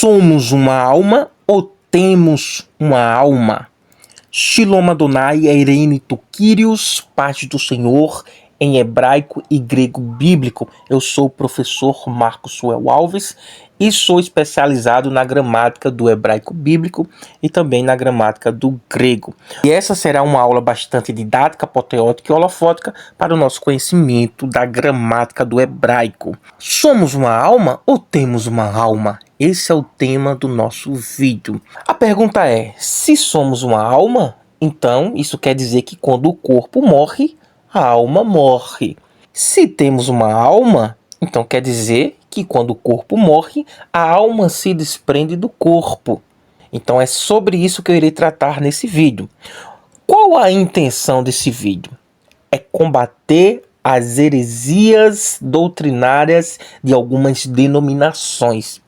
Somos uma alma ou temos uma alma? Shalom Adonai, Eirene tu Kyrios, paz do Senhor, em hebraico e grego bíblico. Eu sou o professor Marcos Suel Alves e sou especializado na gramática do hebraico bíblico e também na gramática do grego. E essa será uma aula bastante didática, apoteótica e holofótica para o nosso conhecimento da gramática do hebraico. Somos uma alma ou temos uma alma? Esse é o tema do nosso vídeo. A pergunta é, se somos uma alma, então isso quer dizer que quando o corpo morre, a alma morre. Se temos uma alma, então quer dizer que quando o corpo morre, a alma se desprende do corpo. Então é sobre isso que eu irei tratar nesse vídeo. Qual a intenção desse vídeo? É combater as heresias doutrinárias de algumas denominações.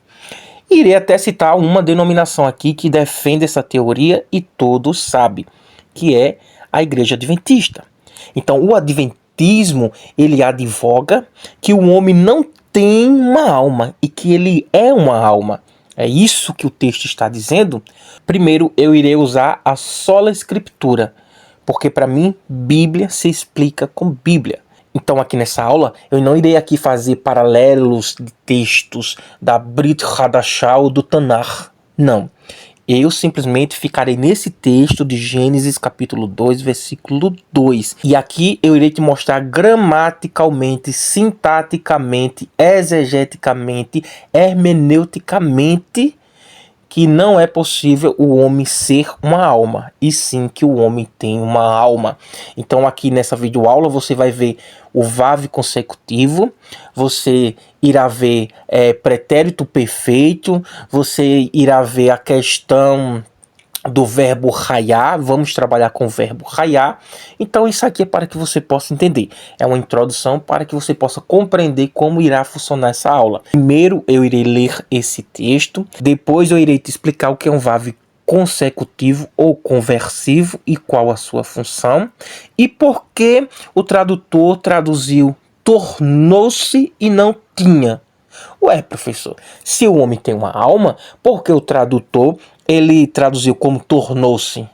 Irei até citar uma denominação aqui que defende essa teoria e todos sabem, que é a Igreja Adventista. Então, o Adventismo, ele advoga que o homem não tem uma alma e que ele é uma alma. É isso que o texto está dizendo? Primeiro, eu irei usar a sola escritura, porque para mim, Bíblia se explica com Bíblia. Então aqui nessa aula, eu não irei aqui fazer paralelos de textos da Brit Hadashah ou do Tanakh. Não. Eu simplesmente ficarei nesse texto de Gênesis capítulo 2, versículo 2. E aqui eu irei te mostrar gramaticalmente, sintaticamente, exegeticamente, hermeneuticamente, que não é possível o homem ser uma alma, e sim que o homem tem uma alma. Então aqui nessa videoaula você vai ver o VAV consecutivo, você irá ver pretérito perfeito, você irá ver a questão do verbo raiar, vamos trabalhar com o verbo raiar. Então isso aqui é para que você possa entender, é uma introdução para que você possa compreender como irá funcionar essa aula. Primeiro eu irei ler esse texto, depois eu irei te explicar o que é um VAV consecutivo ou conversivo e qual a sua função, e por que o tradutor traduziu tornou-se e não tinha. Ué, professor, se o homem tem uma alma, por que o tradutor ele traduziu como tornou-se? O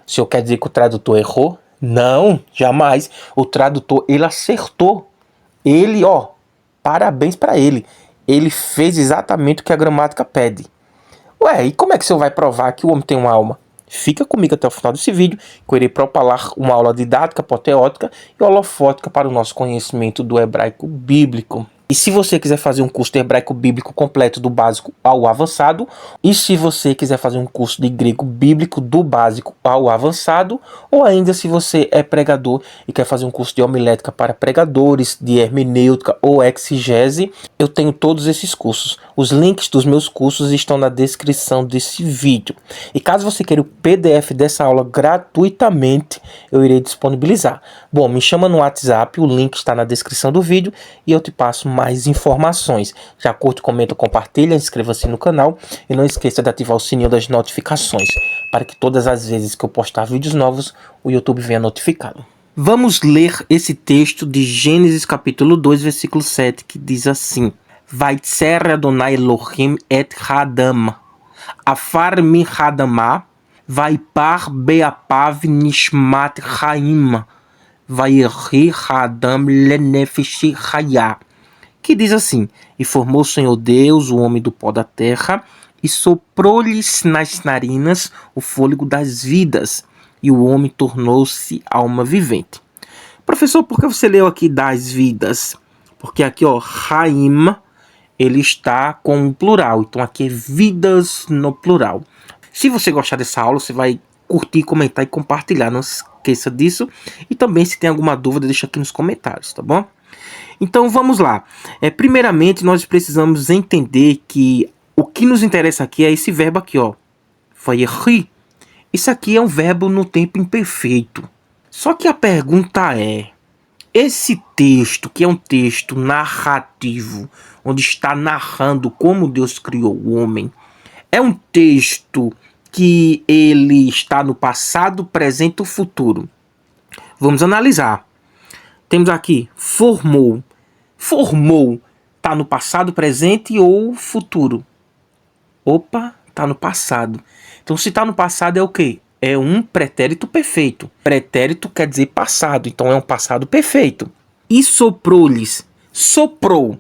senhor quer dizer que o tradutor errou? Não, jamais. O tradutor, ele acertou. Ele, parabéns para ele. Ele fez exatamente o que a gramática pede. Ué, e como é que o senhor vai provar que o homem tem uma alma? Fica comigo até o final desse vídeo, que eu irei propalar uma aula didática, apoteótica e holofótica para o nosso conhecimento do hebraico bíblico. E se você quiser fazer um curso de hebraico bíblico completo do básico ao avançado, e se você quiser fazer um curso de grego bíblico do básico ao avançado, ou ainda se você é pregador e quer fazer um curso de homilética para pregadores, de hermenêutica ou exegese, eu tenho todos esses cursos. Os links dos meus cursos estão na descrição desse vídeo. E caso você queira o PDF dessa aula gratuitamente, eu irei disponibilizar. Bom, me chama no WhatsApp, o link está na descrição do vídeo e eu te passo mais informações. Já curte, comenta, compartilha, inscreva-se no canal e não esqueça de ativar o sininho das notificações para que todas as vezes que eu postar vídeos novos, o YouTube venha notificá-lo. Vamos ler esse texto de Gênesis capítulo 2, versículo 7, que diz assim: Vaitzer Adonai Elohim et Hadam, afar mi Hadamah, vaipar beapav nishmat chaim, vairri Hadam lenefesh chayah. Que diz assim: E formou o Senhor Deus o homem do pó da terra, e soprou-lhes nas narinas o fôlego das vidas, e o homem tornou-se alma vivente. Professor, por que você leu aqui das vidas? Porque aqui, Haim, ele está com o plural, então aqui é vidas no plural. Se você gostar dessa aula, você vai curtir, comentar e compartilhar, não esqueça disso. E também, se tem alguma dúvida, deixa aqui nos comentários, tá bom? Então vamos lá. Primeiramente, nós precisamos entender que o que nos interessa aqui é esse verbo aqui, Vayeri. Isso aqui é um verbo no tempo imperfeito. Só que a pergunta é: esse texto, que é um texto narrativo, onde está narrando como Deus criou o homem, é um texto que ele está no passado, presente ou futuro? Vamos analisar. Temos aqui, formou. Formou está no passado, presente ou futuro? Opa, tá no passado. Então, se tá no passado é o quê? É um pretérito perfeito. Pretérito quer dizer passado, então é um passado perfeito. E soprou-lhes. Soprou.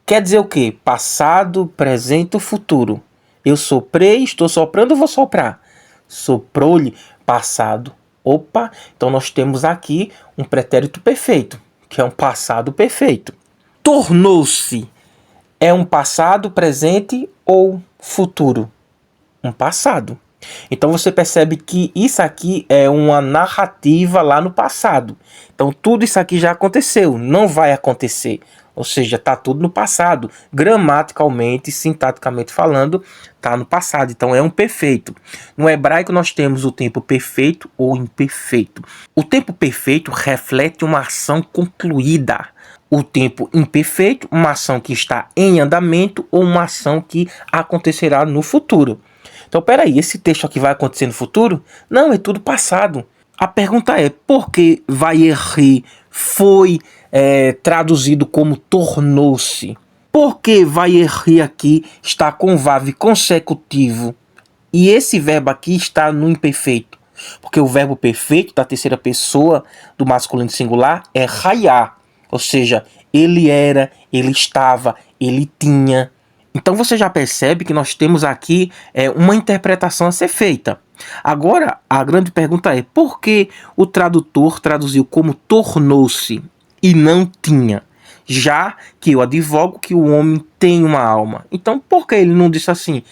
Quer dizer o quê? Passado, presente ou futuro. Eu soprei, estou soprando ou vou soprar? Soprou-lhe, passado. Opa, então nós temos aqui um pretérito perfeito, que é um passado perfeito. Tornou-se. É um passado, presente ou futuro? Um passado. Então você percebe que isso aqui é uma narrativa lá no passado. Então tudo isso aqui já aconteceu, não vai acontecer. Ou seja, está tudo no passado. Gramaticalmente, sintaticamente falando, está no passado. Então é um perfeito. No hebraico nós temos o tempo perfeito ou imperfeito. O tempo perfeito reflete uma ação concluída. O tempo imperfeito, uma ação que está em andamento ou uma ação que acontecerá no futuro. Então, peraí, esse texto aqui vai acontecer no futuro? Não, é tudo passado. A pergunta é, por que Vayerri foi traduzido como tornou-se? Por que Vayerri aqui está com vav consecutivo e esse verbo aqui está no imperfeito? Porque o verbo perfeito da terceira pessoa do masculino singular é raiar, ou seja, ele era, ele estava, ele tinha. Então você já percebe que nós temos aqui uma interpretação a ser feita. Agora, a grande pergunta é, por que o tradutor traduziu como tornou-se e não tinha? Já que eu advogo que o homem tem uma alma. Então, por que ele não disse assim?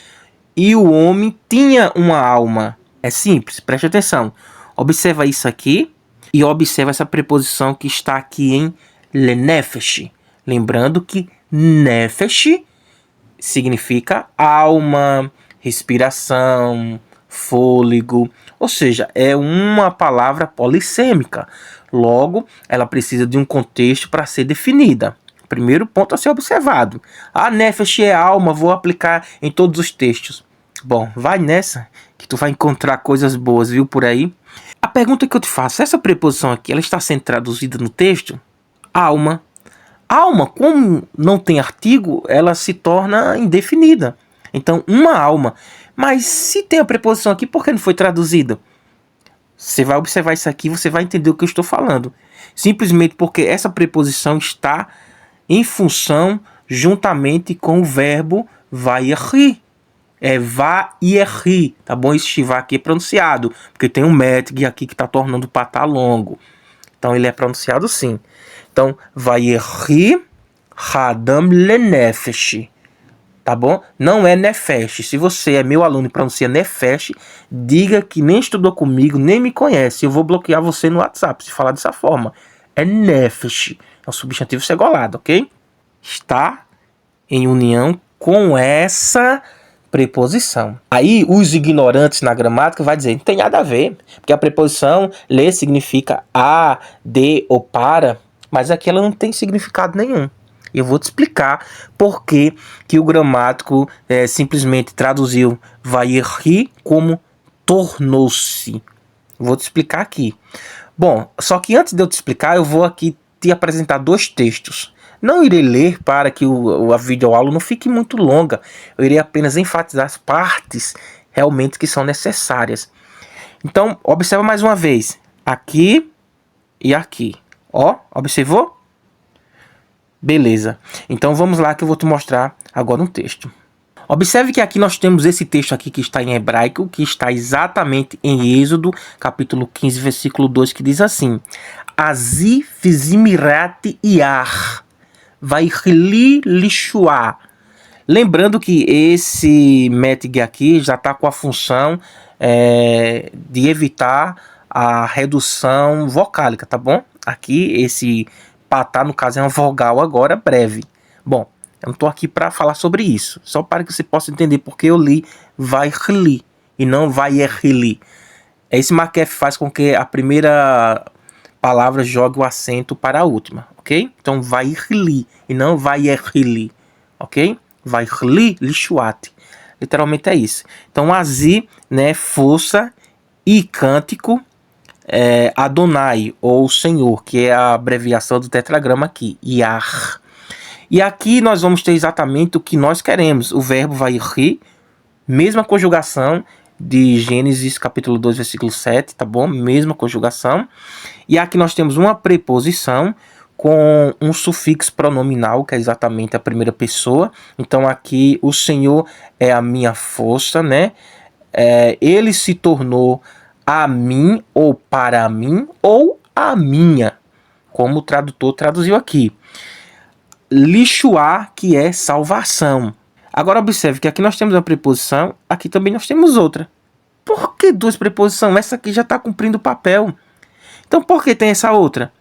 E o homem tinha uma alma. É simples, preste atenção. Observa isso aqui e observa essa preposição que está aqui em lenefesh. Lembrando que nefesh significa alma, respiração, fôlego, ou seja, é uma palavra polissêmica. Logo, ela precisa de um contexto para ser definida. Primeiro ponto a ser observado. A nefesh é alma, vou aplicar em todos os textos. Bom, vai nessa que tu vai encontrar coisas boas, viu, por aí. A pergunta que eu te faço, essa preposição aqui, ela está sendo traduzida no texto? Alma. Alma, como não tem artigo, ela se torna indefinida. Então, uma alma. Mas se tem a preposição aqui, por que não foi traduzida? Você vai observar isso aqui, você vai entender o que eu estou falando. Simplesmente porque essa preposição está em função juntamente com o verbo vayerri. É vayerri, tá bom? Esse shivá aqui é pronunciado, porque tem um metg aqui que está tornando o patá longo. Então ele é pronunciado sim. Então, vayerri hadam lenefesh. Tá bom? Não é nefesh. Se você é meu aluno e pronuncia nefesh, diga que nem estudou comigo, nem me conhece. Eu vou bloquear você no WhatsApp se falar dessa forma. É nefesh. É um substantivo segolado, ok? Está em união com essa preposição. Aí os ignorantes na gramática vai dizer, não tem nada a ver, porque a preposição ler significa a, de ou para, mas aqui ela não tem significado nenhum. Eu vou te explicar por que o gramático simplesmente traduziu vayerri como tornou-se. Vou te explicar aqui. Bom, só que antes de eu te explicar, eu vou aqui te apresentar dois textos. Não irei ler para que a videoaula não fique muito longa. Eu irei apenas enfatizar as partes realmente que são necessárias. Então, observa mais uma vez. Aqui e aqui. Ó, observou? Beleza. Então vamos lá que eu vou te mostrar agora um texto. Observe que aqui nós temos esse texto aqui que está em hebraico, que está exatamente em Êxodo, capítulo 15, versículo 2, que diz assim: Azi fizimirat iar, vaihli lishua. Lembrando que esse metg aqui já está com a função de evitar a redução vocálica, tá bom? Aqui esse patá, no caso, é uma vogal agora breve. Bom, eu não estou aqui para falar sobre isso, só para que você possa entender porque eu li vaihli e não vayerli. Esse maquef faz com que a primeira palavra jogue o acento para a última, ok? Então, vaihli e não vayerli, ok? Vaihli lishuat. Literalmente é isso. Então, azi, né, força, e cântico, Adonai, ou Senhor, que é a abreviação do tetragrama aqui, Yah. E aqui nós vamos ter exatamente o que nós queremos. O verbo vai rir, mesma conjugação de Gênesis capítulo 2, versículo 7, tá bom? Mesma conjugação. E aqui nós temos uma preposição com um sufixo pronominal, que é exatamente a primeira pessoa. Então aqui o Senhor é a minha força, né? Ele se tornou a mim, ou para mim, ou a minha, como o tradutor traduziu aqui. Lixuá, que é salvação. Agora observe que aqui nós temos uma preposição, aqui também nós temos outra. Por que duas preposições? Essa aqui já está cumprindo o papel. Então por que tem essa outra?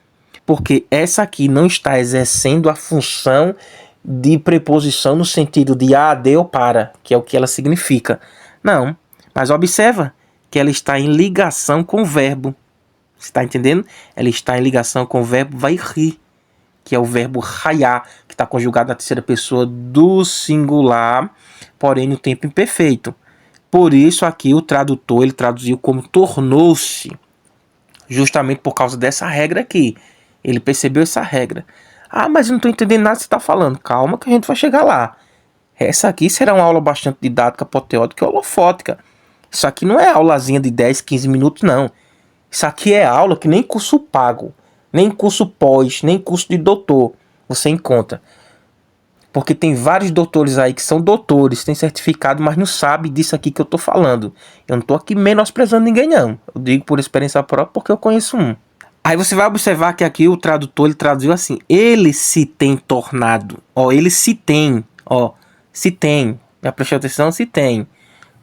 Porque essa aqui não está exercendo a função de preposição no sentido de a, de ou para, que é o que ela significa. Não, mas observa que ela está em ligação com o verbo. Você está entendendo? Ela está em ligação com o verbo vai rir, que é o verbo raiar, que está conjugado na terceira pessoa do singular, porém no tempo imperfeito. Por isso aqui o tradutor ele traduziu como tornou-se, justamente por causa dessa regra aqui. Ele percebeu essa regra. Ah, mas eu não estou entendendo nada que você está falando. Calma que a gente vai chegar lá. Essa aqui será uma aula bastante didática, apoteótica e holofótica. Isso aqui não é aulazinha de 10, 15 minutos, não. Isso aqui é aula que nem curso pago, nem curso pós, nem curso de doutor você encontra. Porque tem vários doutores aí que são doutores, têm certificado, mas não sabem disso aqui que eu estou falando. Eu não estou aqui menosprezando ninguém, não. Eu digo por experiência própria porque eu conheço um. Aí você vai observar que aqui o tradutor ele traduziu assim: ele se tem tornado. Ó, ele se tem. Ó, se tem. Já prestou atenção? Se tem.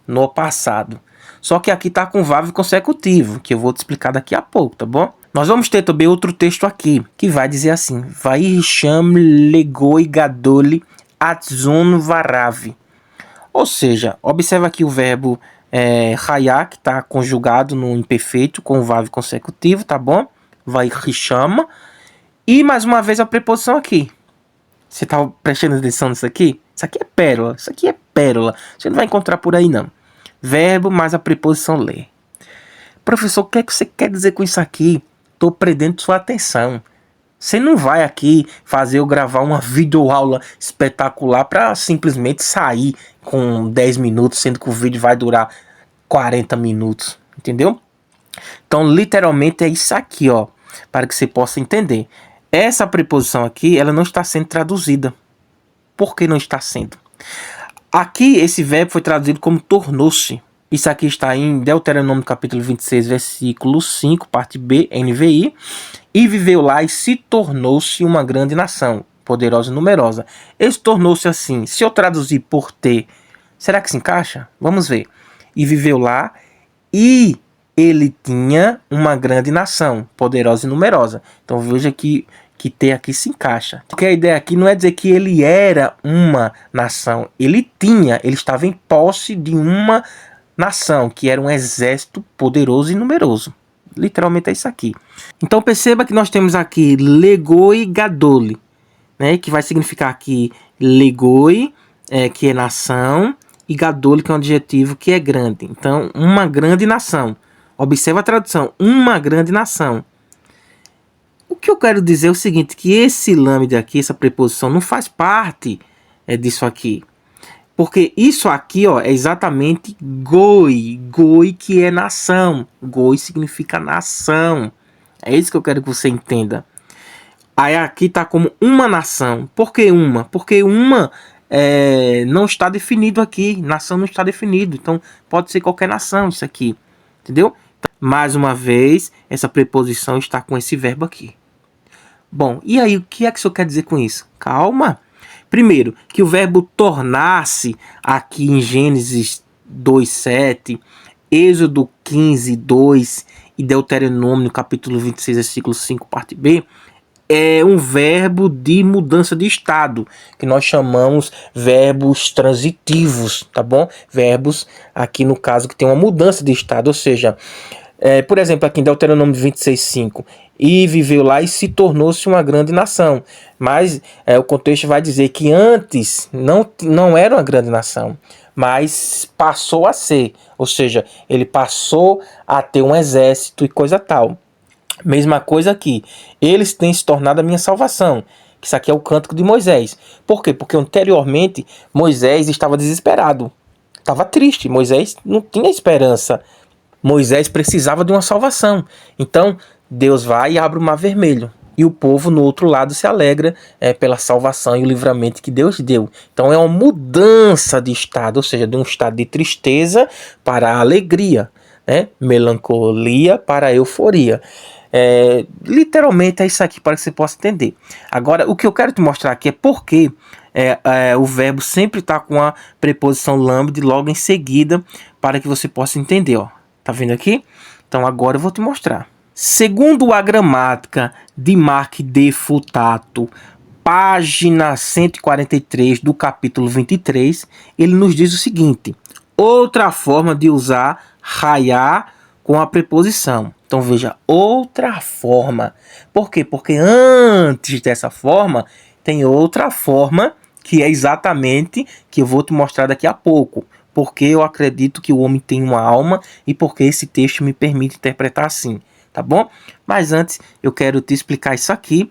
No passado. Só que aqui tá com verbo consecutivo, que eu vou te explicar daqui a pouco, tá bom? Nós vamos ter também outro texto aqui, que vai dizer assim: Vaisham legoi gadoli atzon varav. Ou seja, observa aqui o verbo raiar, que está conjugado no imperfeito com o verbo consecutivo, tá bom? Vaisham. E mais uma vez a preposição aqui. Você tá prestando atenção nisso aqui? Isso aqui é pérola, isso aqui é pérola. Você não vai encontrar por aí, não. Verbo mais a preposição ler. Professor, o que é que você quer dizer com isso aqui? Estou prendendo sua atenção. Você não vai aqui fazer eu gravar uma videoaula espetacular para simplesmente sair com 10 minutos, sendo que o vídeo vai durar 40 minutos. Entendeu? Então, literalmente é isso aqui, ó, para que você possa entender. Essa preposição aqui, ela não está sendo traduzida. Por que não está sendo? Aqui, esse verbo foi traduzido como tornou-se. Isso aqui está em Deuteronômio capítulo 26, versículo 5, parte B, NVI. E viveu lá e se tornou-se uma grande nação, poderosa e numerosa. Esse tornou-se assim. Se eu traduzir por ter, será que se encaixa? Vamos ver. E viveu lá e ele tinha uma grande nação, poderosa e numerosa. Então veja que ter aqui se encaixa. Porque a ideia aqui não é dizer que ele era uma nação. Ele estava em posse de uma nação, que era um exército poderoso e numeroso. Literalmente é isso aqui. Então perceba que nós temos aqui legoi gadoli, né, que vai significar aqui legoi, que é nação, e gadoli, que é um adjetivo que é grande. Então, uma grande nação. Observa a tradução, uma grande nação. O que eu quero dizer é o seguinte, que esse lambda aqui, essa preposição, não faz parte disso aqui. Porque isso aqui, ó, é exatamente goi. Goi, que é nação. Goi significa nação. É isso que eu quero que você entenda. Aí aqui está como uma nação. Por que uma? Porque uma não está definido aqui. Nação não está definido. Então pode ser qualquer nação isso aqui. Entendeu? Então, mais uma vez, essa preposição está com esse verbo aqui. Bom, e aí o que é que o senhor quer dizer com isso? Calma. Primeiro, que o verbo tornar-se aqui em Gênesis 2:7, Êxodo 15:2 e Deuteronômio capítulo 26, versículo 5, parte B, é um verbo de mudança de estado, que nós chamamos verbos transitivos, tá bom? Verbos aqui no caso que tem uma mudança de estado, ou seja, por exemplo, aqui em Deuteronômio 26:5, e viveu lá e se tornou-se uma grande nação. Mas o contexto vai dizer que antes não era uma grande nação, mas passou a ser. Ou seja, ele passou a ter um exército e coisa tal. Mesma coisa aqui. Eles têm se tornado a minha salvação. que isso aqui é o cântico de Moisés. Por quê? Porque anteriormente Moisés estava desesperado, estava triste, Moisés não tinha esperança. Moisés precisava de uma salvação. Então Deus vai e abre o mar vermelho. E o povo no outro lado se alegra pela salvação e o livramento que Deus deu. Então é uma mudança de estado, ou seja, de um estado de tristeza para a alegria, né? Melancolia para a euforia. Literalmente é isso aqui para que você possa entender. Agora, o que eu quero te mostrar aqui é porque o verbo sempre está com a preposição lambda logo em seguida, para que você possa entender. Ó. Tá vendo aqui? Então agora eu vou te mostrar. Segundo a gramática de Mark de Futato, página 143 do capítulo 23, ele nos diz o seguinte: outra forma de usar raiar com a preposição. Então veja, outra forma. Por quê? Porque antes dessa forma tem outra forma que é exatamente que eu vou te mostrar daqui a pouco. Porque eu acredito que o homem tem uma alma e porque esse texto me permite interpretar assim. Tá bom? Mas antes eu quero te explicar isso aqui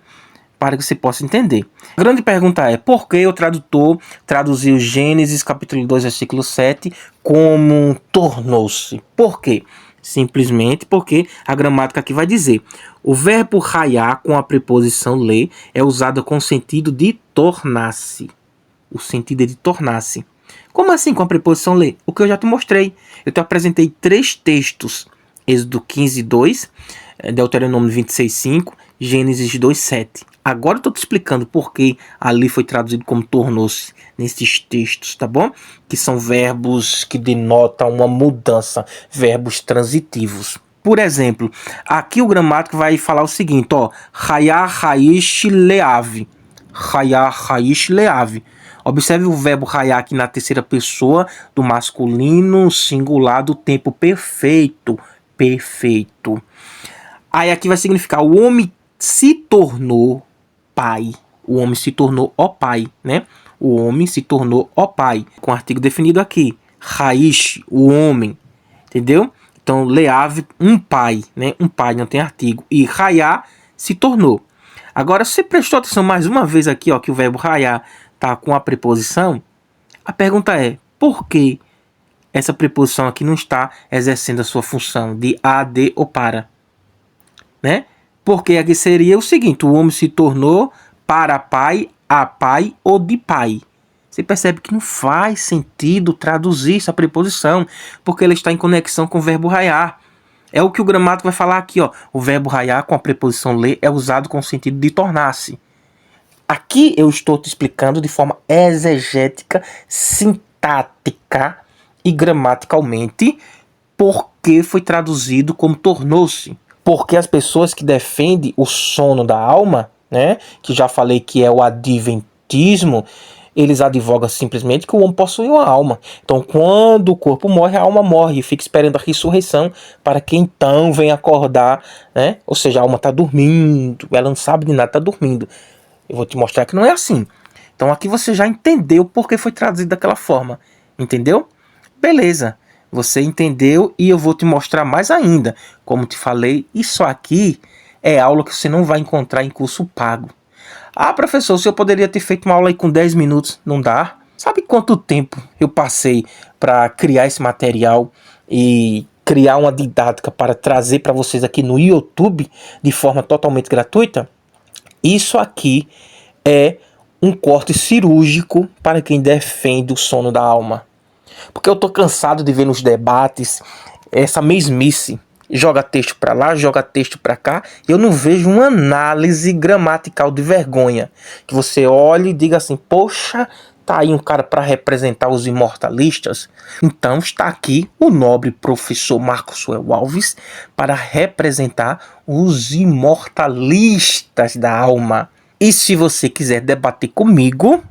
para que você possa entender. A grande pergunta é: por que o tradutor traduziu Gênesis capítulo 2, versículo 7 como tornou-se? Por quê? Simplesmente porque a gramática aqui vai dizer: o verbo raiar com a preposição le é usado com o sentido de tornar-se. O sentido é de tornar-se. Como assim com a preposição le? O que eu já te mostrei. Eu te apresentei 3 textos. Êxodo 15, 2, Deuteronômio 26, 5, Gênesis 2, 7. Agora eu estou te explicando por que ali foi traduzido como tornou-se nesses textos, tá bom? Que são verbos que denotam uma mudança, verbos transitivos. Por exemplo, aqui o gramático vai falar o seguinte, ó, Hayah Haish Leave. Hayah Haish Leave. Observe o verbo raiar aqui na terceira pessoa do masculino singular do tempo perfeito. Perfeito. Aí aqui vai significar o homem se tornou pai. O homem se tornou ó pai, né? O homem se tornou ó pai. Com artigo definido aqui. Raiz, o homem. Entendeu? Então, Leave, um pai, né? Um pai, não tem artigo. E raiar, se tornou. Agora, você prestou atenção mais uma vez aqui, ó, que o verbo raiar tá com a preposição? A pergunta é, por que essa preposição aqui não está exercendo a sua função de a, de ou para? Né? Porque aqui seria o seguinte, o homem se tornou para pai, a pai ou de pai. Você percebe que não faz sentido traduzir essa preposição, porque ela está em conexão com o verbo raiar. É o que o gramático vai falar aqui, ó. O verbo raiar com a preposição le é usado com o sentido de tornar-se. Aqui eu estou te explicando de forma exegética, sintática e gramaticalmente porque foi traduzido como tornou-se. Porque as pessoas que defendem o sono da alma, né, que já falei que é o adventismo, eles advogam simplesmente que o homem possui uma alma. Então, quando o corpo morre, a alma morre e fica esperando a ressurreição para que então venha acordar, né? Ou seja, a alma está dormindo, ela não sabe de nada, está dormindo. Eu vou te mostrar que não é assim. Então, aqui você já entendeu por que foi traduzido daquela forma. Entendeu? Beleza. Você entendeu e eu vou te mostrar mais ainda. Como te falei, isso aqui é aula que você não vai encontrar em curso pago. Ah, professor, o senhor poderia ter feito uma aula aí com 10 minutos? Não dá? Sabe quanto tempo eu passei para criar esse material e criar uma didática para trazer para vocês aqui no YouTube de forma totalmente gratuita? Isso aqui é um corte cirúrgico para quem defende o sono da alma. Porque eu tô cansado de ver nos debates essa mesmice. Joga texto para lá, joga texto para cá. Eu não vejo uma análise gramatical de vergonha. Que você olhe e diga assim, poxa, tá aí um cara para representar os imortalistas. Então está aqui o nobre professor Marcos Suel Alves para representar os imortalistas da alma. E se você quiser debater comigo,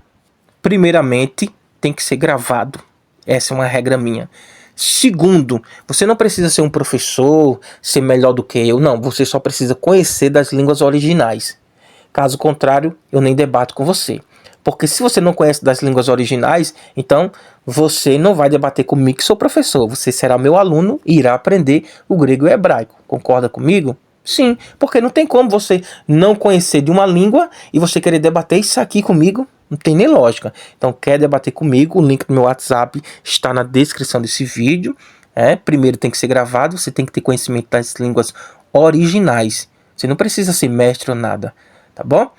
primeiramente tem que ser gravado. Essa é uma regra minha. Segundo, você não precisa ser um professor, ser melhor do que eu. Não, você só precisa conhecer das línguas originais. Caso contrário, eu nem debato com você. Porque se você não conhece das línguas originais, então você não vai debater comigo que sou professor. Você será meu aluno e irá aprender o grego e o hebraico. Concorda comigo? Sim, porque não tem como você não conhecer de uma língua e você querer debater isso aqui comigo. Não tem nem lógica. Então, quer debater comigo? O link do meu WhatsApp está na descrição desse vídeo. Primeiro tem que ser gravado, você tem que ter conhecimento das línguas originais. Você não precisa ser mestre ou nada, tá bom?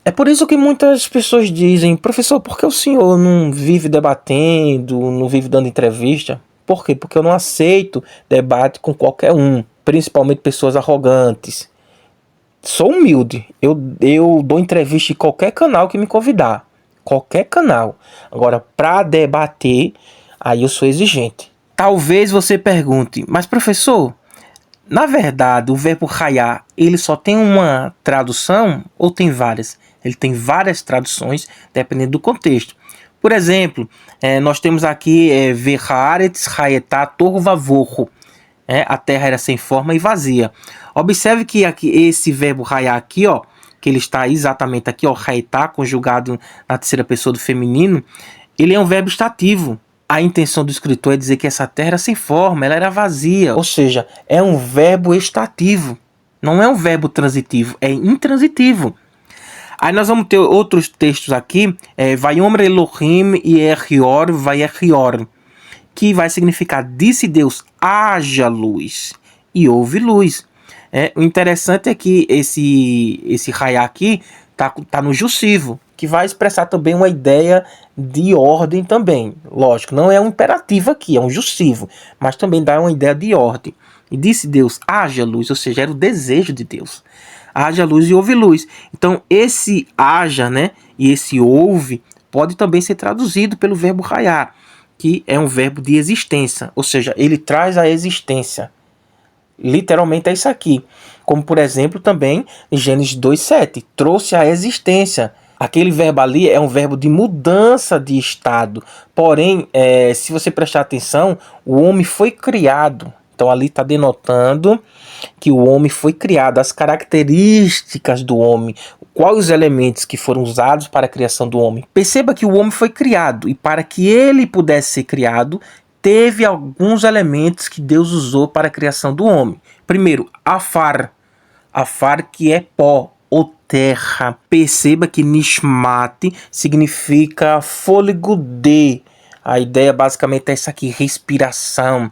É por isso que muitas pessoas dizem: professor, por que o senhor não vive debatendo, não vive dando entrevista? Por quê? Porque eu não aceito debate com qualquer um, principalmente pessoas arrogantes. Sou humilde, eu dou entrevista em qualquer canal que me convidar, qualquer canal. Agora, para debater, aí eu sou exigente. Talvez você pergunte: mas professor, na verdade, o verbo raiar, ele só tem uma tradução ou tem várias? Ele tem várias traduções, dependendo do contexto. Por exemplo, nós temos aqui Verhaaretz Raetá Torvavorro. A terra era sem forma e vazia. Observe que aqui, esse verbo raiar aqui, ó, que ele está exatamente aqui, ó, raetá, conjugado na terceira pessoa do feminino, ele é um verbo estativo. A intenção do escritor é dizer que essa terra era sem forma, ela era vazia. Ou seja, é um verbo estativo. Não é um verbo transitivo, é intransitivo. Aí nós vamos ter outros textos aqui. Vayomer Elohim Yehior Vayehior, que vai significar: disse Deus, haja luz, e houve luz. O interessante é que esse raiar aqui tá no jussivo, que vai expressar também uma ideia de ordem também. Lógico, não é um imperativo aqui, é um jussivo, mas também dá uma ideia de ordem. E disse Deus, haja luz, ou seja, era o desejo de Deus. Haja luz e houve luz. Então esse haja, né, e esse houve pode também ser traduzido pelo verbo raiar, que é um verbo de existência, ou seja, ele traz a existência. Literalmente é isso aqui. Como, por exemplo, também em Gênesis 2:7, trouxe a existência. Aquele verbo ali é um verbo de mudança de estado. Porém, se você prestar atenção, o homem foi criado. Então ali está denotando que o homem foi criado, as características do homem, quais os elementos que foram usados para a criação do homem. Perceba que o homem foi criado, e para que ele pudesse ser criado, teve alguns elementos que Deus usou para a criação do homem. Primeiro, afar que é pó ou terra. Perceba que nishmat significa fôlego de. A ideia basicamente é essa aqui, respiração.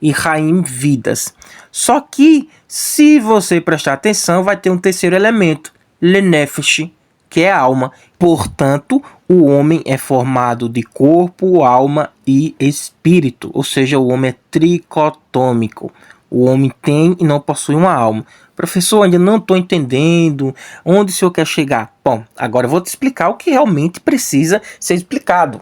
E Raim, vidas. Só que, se você prestar atenção, vai ter um terceiro elemento, lenefesh, que é a alma. Portanto, o homem é formado de corpo, alma e espírito. Ou seja, o homem é tricotômico. O homem tem e não possui uma alma. Professor, ainda não estou entendendo onde o senhor quer chegar. Bom, agora eu vou te explicar o que realmente precisa ser explicado.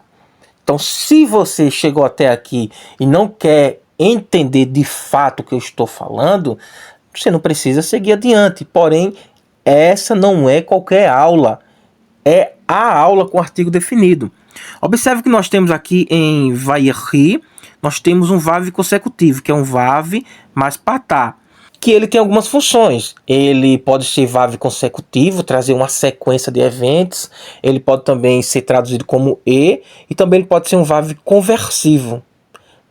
Então, se você chegou até aqui e não quer entender de fato o que eu estou falando, você não precisa seguir adiante. Porém, essa não é qualquer aula. É a aula com artigo definido. Observe que nós temos aqui em Vayehi, nós temos um VAV consecutivo, que é um VAV mais patá, que ele tem algumas funções. Ele pode ser VAV consecutivo, trazer uma sequência de eventos. Ele pode também ser traduzido como e também ele pode ser um VAV conversivo.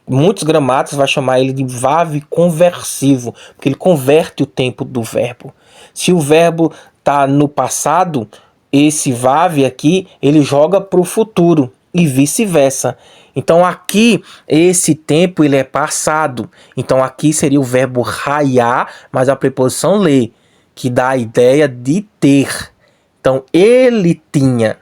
Muitos gramáticos vão chamar ele de VAV conversivo, porque ele converte o tempo do verbo. Se o verbo está no passado, esse VAV aqui, ele joga para o futuro e vice-versa. Então aqui, esse tempo ele é passado. Então aqui seria o verbo raiar, mas a preposição ler, que dá a ideia de ter. Então ele tinha,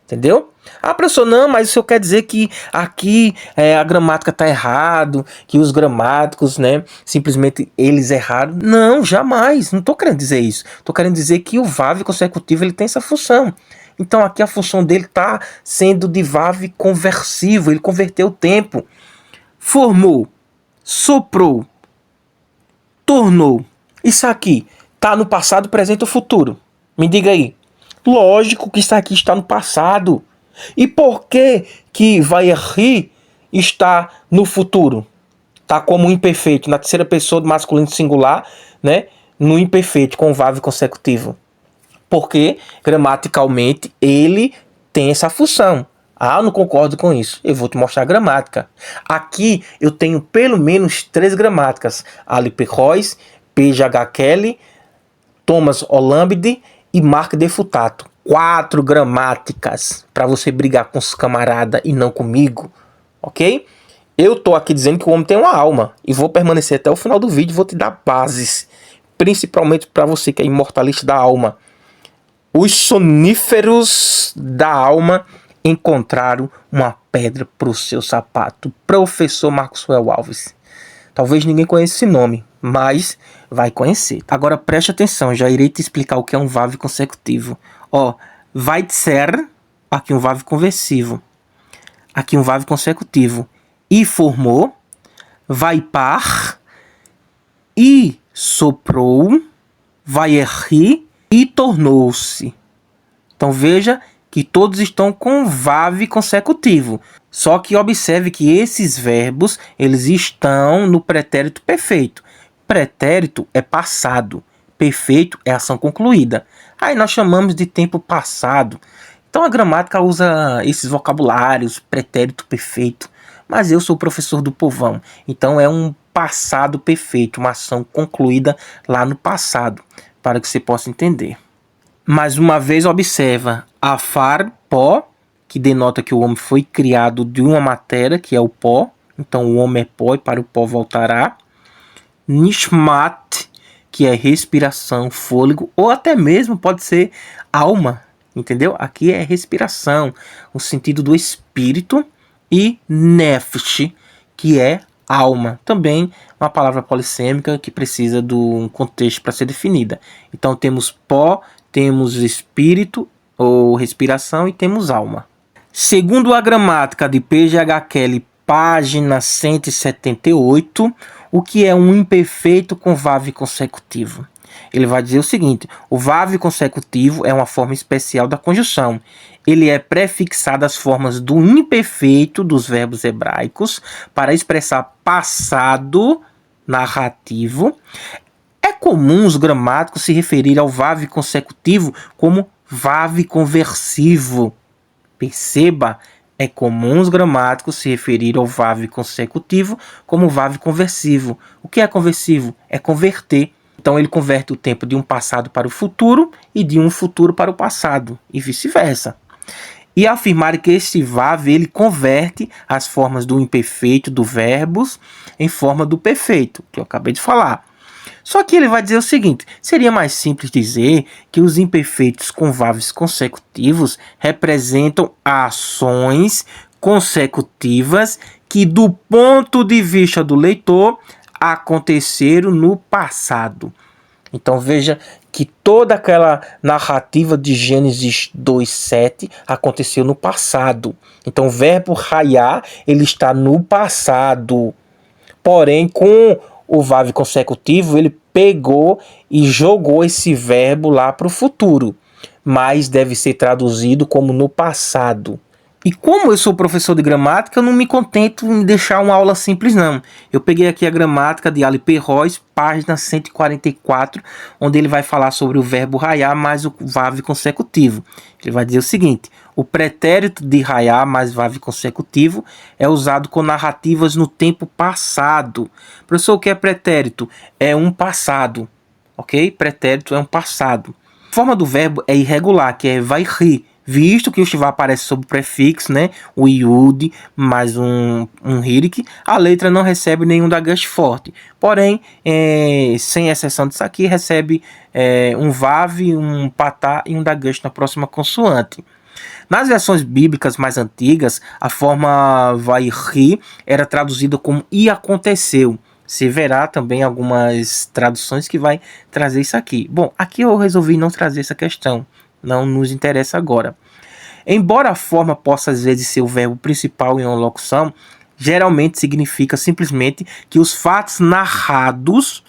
entendeu? Ah, professor, não, mas isso quer dizer que aqui a gramática está errado, que os gramáticos, né, simplesmente eles erraram. Não, jamais, não estou querendo dizer isso. Estou querendo dizer que o VAV consecutivo ele tem essa função. Então aqui a função dele está sendo de VAV conversivo, ele converteu o tempo. Formou, soprou, tornou. Isso aqui está no passado, presente ou futuro? Me diga aí. Lógico que isso aqui está no passado. E por que Vayehi está no futuro? Está como imperfeito, na terceira pessoa do masculino singular, né? No imperfeito, com o VAV consecutivo. Porque, gramaticalmente, ele tem essa função. Ah, eu não concordo com isso. Eu vou te mostrar a gramática. Aqui eu tenho pelo menos 3 gramáticas. Aliperróis, P.G.H. Kelly, Thomas Olambide e Mark de Futato. 4 gramáticas para você brigar com os camaradas e não comigo, ok? Eu tô aqui dizendo que o homem tem uma alma e vou permanecer até o final do vídeo, vou te dar bases, principalmente para você que é imortalista da alma. Os soníferos da alma encontraram uma pedra para o seu sapato. Professor Maxwell Alves. Talvez ninguém conheça esse nome, mas vai conhecer. Agora preste atenção, já irei te explicar o que é um VAV consecutivo. Ó, vai ser, aqui um VAV conversivo. Aqui um VAV consecutivo. E formou, vai par, e soprou, vai erri, e tornou-se. Então veja que todos estão com VAV consecutivo. Só que observe que esses verbos, eles estão no pretérito perfeito. Pretérito é passado, perfeito é ação concluída. Aí nós chamamos de tempo passado. Então a gramática usa esses vocabulários, pretérito perfeito. Mas eu sou professor do povão, então é um passado perfeito, uma ação concluída lá no passado, para que você possa entender. Mais uma vez, observa afar, pó, que denota que o homem foi criado de uma matéria, que é o pó. Então, o homem é pó e para o pó voltará. Nishmat, que é respiração, fôlego, ou até mesmo pode ser alma, entendeu? Aqui é respiração, o sentido do espírito. E nefesh, que é alma. Também uma palavra polissêmica que precisa de um contexto para ser definida. Então, temos pó, temos espírito ou respiração e temos alma. Segundo a gramática de P.G.H. Kelly, página 178, o que é um imperfeito com VAV consecutivo? Ele vai dizer o seguinte: o VAV consecutivo é uma forma especial da conjunção. Ele é prefixado às formas do imperfeito dos verbos hebraicos para expressar passado narrativo. É comum os gramáticos se referirem ao VAV consecutivo como VAV conversivo. Perceba, é comum os gramáticos se referirem ao VAV consecutivo como VAV conversivo. O que é conversivo? É converter. Então ele converte o tempo de um passado para o futuro e de um futuro para o passado, e vice-versa. E afirmar que esse VAV ele converte as formas do imperfeito do verbos em forma do perfeito, que eu acabei de falar. Só que ele vai dizer o seguinte: seria mais simples dizer que os imperfeitos com VAVs consecutivos representam ações consecutivas que, do ponto de vista do leitor, aconteceram no passado. Então veja que toda aquela narrativa de Gênesis 2:7 aconteceu no passado. Então o verbo raiar, ele está no passado. Porém, com o VAV consecutivo, ele pegou e jogou esse verbo lá para o futuro. Mas deve ser traduzido como no passado. E como eu sou professor de gramática, eu não me contento em deixar uma aula simples, não. Eu peguei aqui a gramática de Ali Perroz, página 144, onde ele vai falar sobre o verbo raiar mais o VAV consecutivo. Ele vai dizer o seguinte: o pretérito de raiar mais VAV consecutivo é usado com narrativas no tempo passado. Professor, o que é pretérito? É um passado, ok? Pretérito é um passado. A forma do verbo é irregular, que é vai rir. Visto que o Shiva aparece sob o prefixo, né, o Yud mais um Hirik, a letra não recebe nenhum dagaste forte. Porém, sem exceção disso aqui, recebe um Vav, um Patá e um dagaste na próxima consoante. Nas versões bíblicas mais antigas, a forma vai rir era traduzida como e aconteceu. Você verá também algumas traduções que vai trazer isso aqui. Bom, aqui eu resolvi não trazer essa questão. Não nos interessa agora. Embora a forma possa às vezes ser o verbo principal em uma locução, geralmente significa simplesmente que os fatos narrados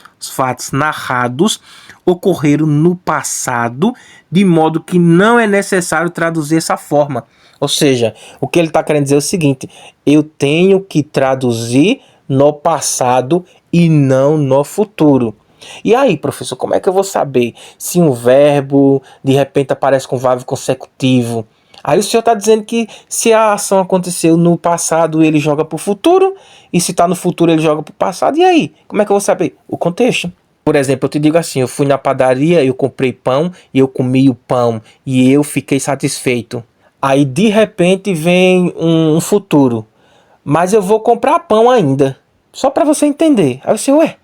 ocorreram no passado, de modo que não é necessário traduzir essa forma. Ou seja, o que ele está querendo dizer é o seguinte: eu tenho que traduzir no passado e não no futuro. E aí, professor, como é que eu vou saber se um verbo de repente aparece com VAV consecutivo? Aí o senhor está dizendo que se a ação aconteceu no passado, ele joga para o futuro, e se está no futuro, ele joga para o passado. E aí, como é que eu vou saber? O contexto. Por exemplo, eu te digo assim, eu fui na padaria, eu comprei pão, e eu comi o pão, e eu fiquei satisfeito. Aí, de repente, vem um futuro. Mas eu vou comprar pão ainda. Só para você entender. Aí você, ué,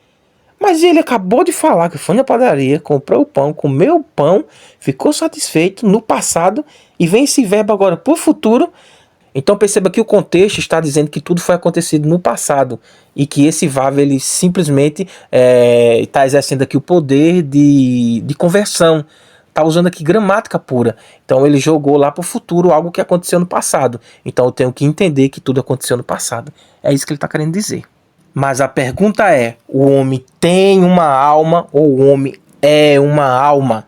mas ele acabou de falar que foi na padaria, comprou o pão, comeu o pão, ficou satisfeito no passado, e vem esse verbo agora pro futuro. Então perceba que o contexto está dizendo que tudo foi acontecido no passado e que esse VAV ele simplesmente está exercendo aqui o poder de conversão, está usando aqui gramática pura. Então ele jogou lá para o futuro algo que aconteceu no passado. Então eu tenho que entender que tudo aconteceu no passado. É isso que ele está querendo dizer. Mas a pergunta é, o homem tem uma alma ou o homem é uma alma?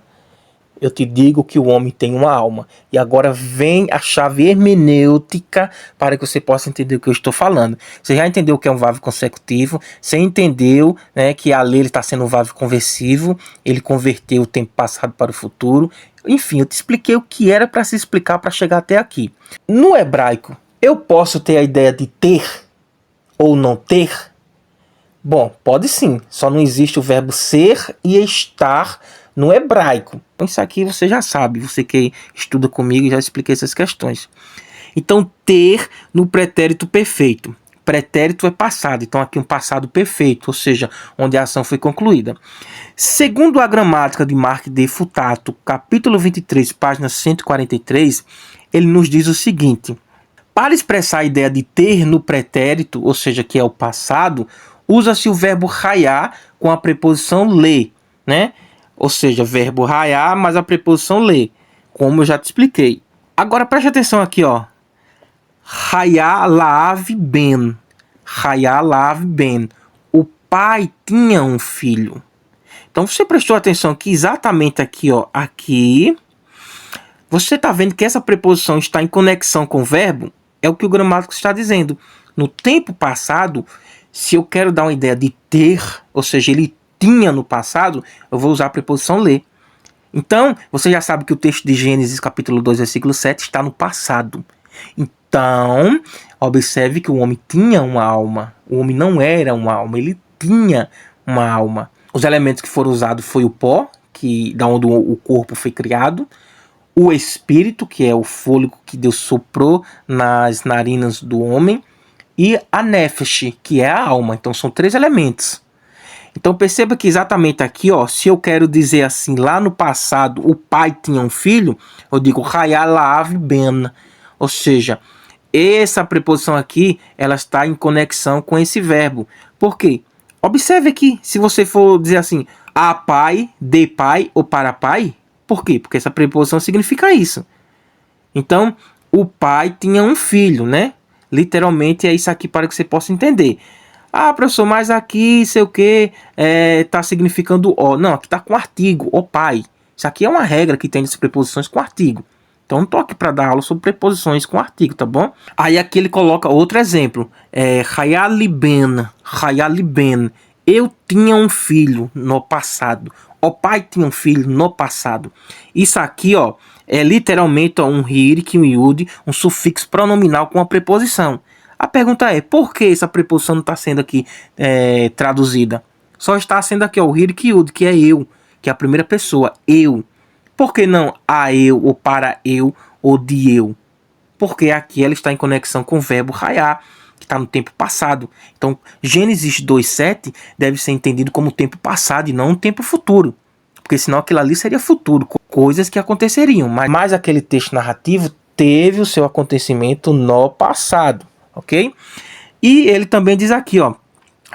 Eu te digo que o homem tem uma alma. E agora vem a chave hermenêutica para que você possa entender o que eu estou falando. Você já entendeu o que é um VAV consecutivo. Você entendeu, né, que a lei está sendo um VAV conversivo. Ele converteu o tempo passado para o futuro. Enfim, eu te expliquei o que era para se explicar para chegar até aqui. No hebraico, eu posso ter a ideia de ter ou não ter? Bom, pode sim. Só não existe o verbo ser e estar no hebraico. Então isso aqui você já sabe, você que estuda comigo, já expliquei essas questões. Então ter no pretérito perfeito. Pretérito é passado, então aqui um passado perfeito, ou seja, onde a ação foi concluída. Segundo a gramática de Mark D. Futato, capítulo 23, página 143, ele nos diz o seguinte: para expressar a ideia de ter no pretérito, ou seja, que é o passado, usa-se o verbo raiar com a preposição le, né? Ou seja, verbo raiar mais a preposição le, como eu já te expliquei. Agora preste atenção aqui, ó. Raiar laav ben. Raiar laav ben. O pai tinha um filho. Então você prestou atenção que exatamente aqui, ó, aqui, você está vendo que essa preposição está em conexão com o verbo? É o que o gramático está dizendo. No tempo passado, se eu quero dar uma ideia de ter, ou seja, ele tinha no passado, eu vou usar a preposição le. Então, você já sabe que o texto de Gênesis, capítulo 2, versículo 7, está no passado. Então, observe que o homem tinha uma alma. O homem não era uma alma, ele tinha uma alma. Os elementos que foram usados foi o pó, da onde o corpo foi criado, o espírito, que é o fôlego que Deus soprou nas narinas do homem, e a nefesh, que é a alma. Então são três elementos. Então perceba que exatamente aqui, ó, se eu quero dizer assim, lá no passado o pai tinha um filho, eu digo Hayalav ben. Ou seja, essa preposição aqui, ela está em conexão com esse verbo. Por quê? Observe aqui, se você for dizer assim, a pai, de pai ou para pai. Por quê? Porque essa preposição significa isso. Então, o pai tinha um filho, né? Literalmente é isso aqui para que você possa entender. Ah, professor, mas aqui, sei o que, tá significando o. Não, aqui está com artigo, o pai. Isso aqui é uma regra que tem de preposições com artigo. Então, não estou aqui para dar aula sobre preposições com artigo, tá bom? Aí aqui ele coloca outro exemplo. Hayaliben. Eu tinha um filho no passado. O pai tinha um filho no passado. Isso aqui, ó, é literalmente um hirik, um yud, um sufixo pronominal com a preposição. A pergunta é, por que essa preposição não está sendo aqui traduzida? Só está sendo aqui, ó, o hirik yud, que é eu, que é a primeira pessoa, eu. Por que não a eu, ou para eu, ou de eu? Porque aqui ela está em conexão com o verbo raiar, que está no tempo passado. Então, Gênesis 2:7 deve ser entendido como tempo passado e não um tempo futuro. Porque senão aquilo ali seria futuro, coisas que aconteceriam. Mas aquele texto narrativo teve o seu acontecimento no passado, ok? E ele também diz aqui, ó,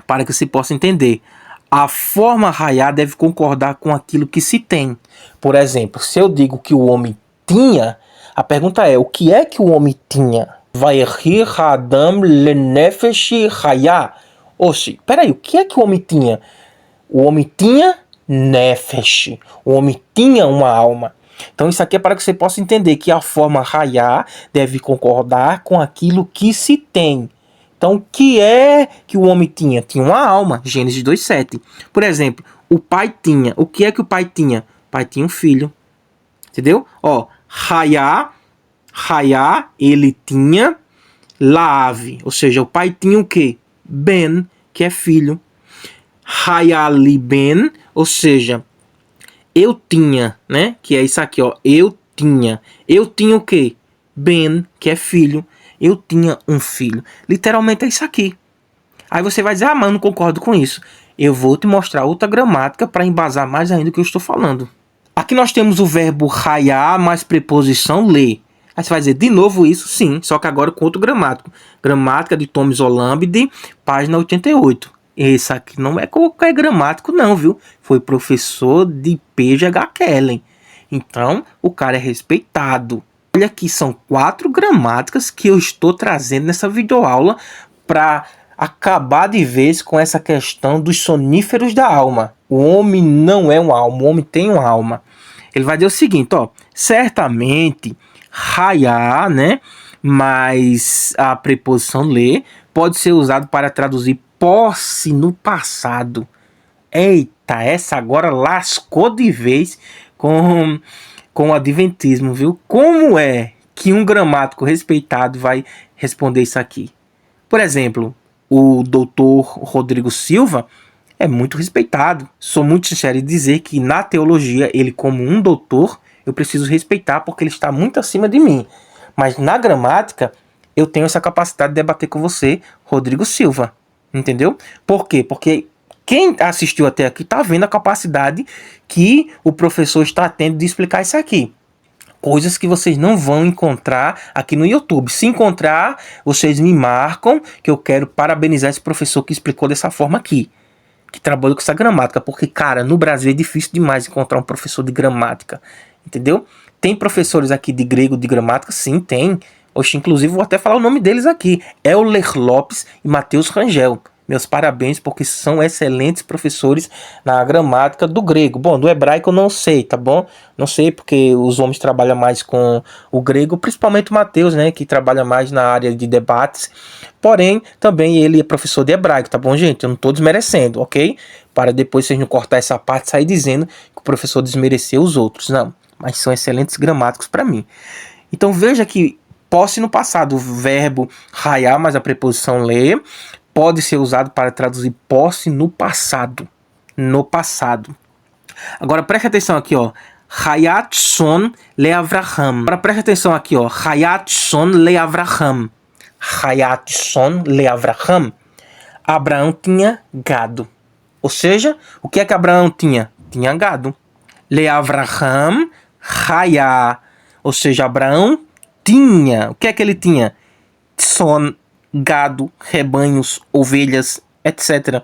para que você possa entender, a forma raiar deve concordar com aquilo que se tem. Por exemplo, se eu digo que o homem tinha, a pergunta é, o que é que o homem tinha? Vayhi Adam lenefesh raiar. Oxe, peraí, o que é que o homem tinha? O homem tinha nefesh. O homem tinha uma alma. Então isso aqui é para que você possa entender que a forma raiar deve concordar com aquilo que se tem. Então, o que é que o homem tinha? Tinha uma alma, Gênesis 2:7. Por exemplo, o pai tinha. O que é que o pai tinha? O pai tinha um filho. Entendeu? Ó, Raiá, ele tinha Lave. Ou seja, o pai tinha o quê? Ben, que é filho. Hayali Ben, Ou seja, eu tinha, né? Que é isso aqui, ó. Eu tinha. Eu tinha o quê? Ben, que é filho. Eu tinha um filho. Literalmente é isso aqui. Aí você vai dizer, ah, mas eu não concordo com isso. Eu vou te mostrar outra gramática para embasar mais ainda o que eu estou falando. Aqui nós temos o verbo raiar mais preposição ler. Aí você vai dizer de novo isso? Sim, só que agora com outro gramático. Gramática de Thomas Olambide, página 88. Esse aqui não é qualquer gramático não, viu? Foi professor de P.G.H. Kellen. Então, o cara é respeitado. Olha aqui, são 4 gramáticas que eu estou trazendo nessa videoaula para acabar de vez com essa questão dos soníferos da alma. O homem não é uma alma, o homem tem uma alma. Ele vai dizer o seguinte, ó, certamente, raiar, né, mas a preposição ler pode ser usado para traduzir posse no passado. Eita, essa agora lascou de vez com o adventismo, viu? Como é que um gramático respeitado vai responder isso aqui? Por exemplo, o doutor Rodrigo Silva é muito respeitado. Sou muito sincero em dizer que na teologia, ele como um doutor, eu preciso respeitar porque ele está muito acima de mim. Mas na gramática, eu tenho essa capacidade de debater com você, Rodrigo Silva. Entendeu? Por quê? Porque quem assistiu até aqui está vendo a capacidade que o professor está tendo de explicar isso aqui. Coisas que vocês não vão encontrar aqui no YouTube. Se encontrar, vocês me marcam que eu quero parabenizar esse professor que explicou dessa forma aqui. Que trabalhou com essa gramática. Porque, cara, no Brasil é difícil demais encontrar um professor de gramática. Entendeu? Tem professores aqui de grego, de gramática? Sim, tem. Oxe, inclusive, vou até falar o nome deles aqui. Euler Lopes e Matheus Rangel. Meus parabéns, porque são excelentes professores na gramática do grego. Bom, do hebraico eu não sei, tá bom? Não sei, porque os homens trabalham mais com o grego, principalmente o Mateus, né? Que trabalha mais na área de debates. Porém, também ele é professor de hebraico, tá bom, gente? Eu não tô desmerecendo, ok? Para depois vocês não cortar essa parte e sair dizendo que o professor desmereceu os outros. Não, mas são excelentes gramáticos para mim. Então veja que posse no passado, o verbo raiar mais a preposição ler, pode ser usado para traduzir posse no passado. No passado. Agora preste atenção aqui, ó. Hayat son le Avraham. Agora preste atenção aqui, ó. Hayat son le Avraham. Hayat son le Avraham. Abraão tinha gado. Ou seja, o que é que Abraão tinha? Tinha gado. Le Avraham Hayat. Ou seja, Abraão tinha. O que é que ele tinha? Son, gado, rebanhos, ovelhas, etc.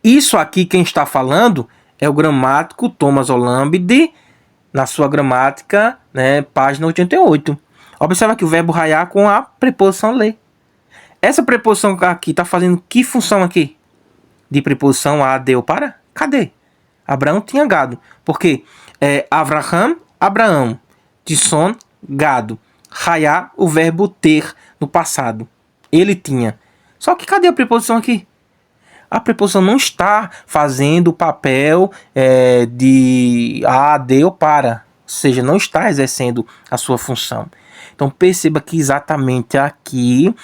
Isso aqui quem está falando é o gramático Thomas Olambide, na sua gramática, né, página 88. Observa que o verbo raiar com a preposição ler. Essa preposição aqui está fazendo que função aqui? De preposição a, de ou para? Cadê? Abraão tinha gado. Porque Avraham, Abraão. Tisson, gado. Raiar, o verbo ter no passado. Ele tinha. Só que cadê a preposição aqui? A preposição não está fazendo o papel de a, de ou para. Ou seja, não está exercendo a sua função. Então perceba que exatamente aqui,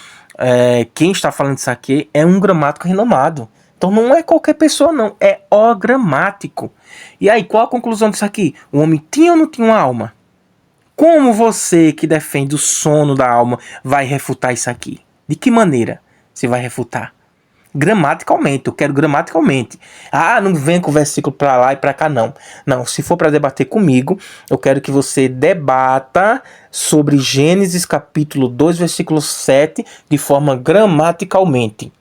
quem está falando isso aqui é um gramático renomado. Então não é qualquer pessoa não, é o gramático. E aí, qual a conclusão disso aqui? O homem tinha ou não tinha uma alma? Como você que defende o sono da alma vai refutar isso aqui? De que maneira você vai refutar? Gramaticalmente, eu quero gramaticalmente. Ah, não vem com o versículo para lá e para cá, não. Não, se for para debater comigo, eu quero que você debata sobre Gênesis capítulo 2, versículo 7, de forma gramaticalmente.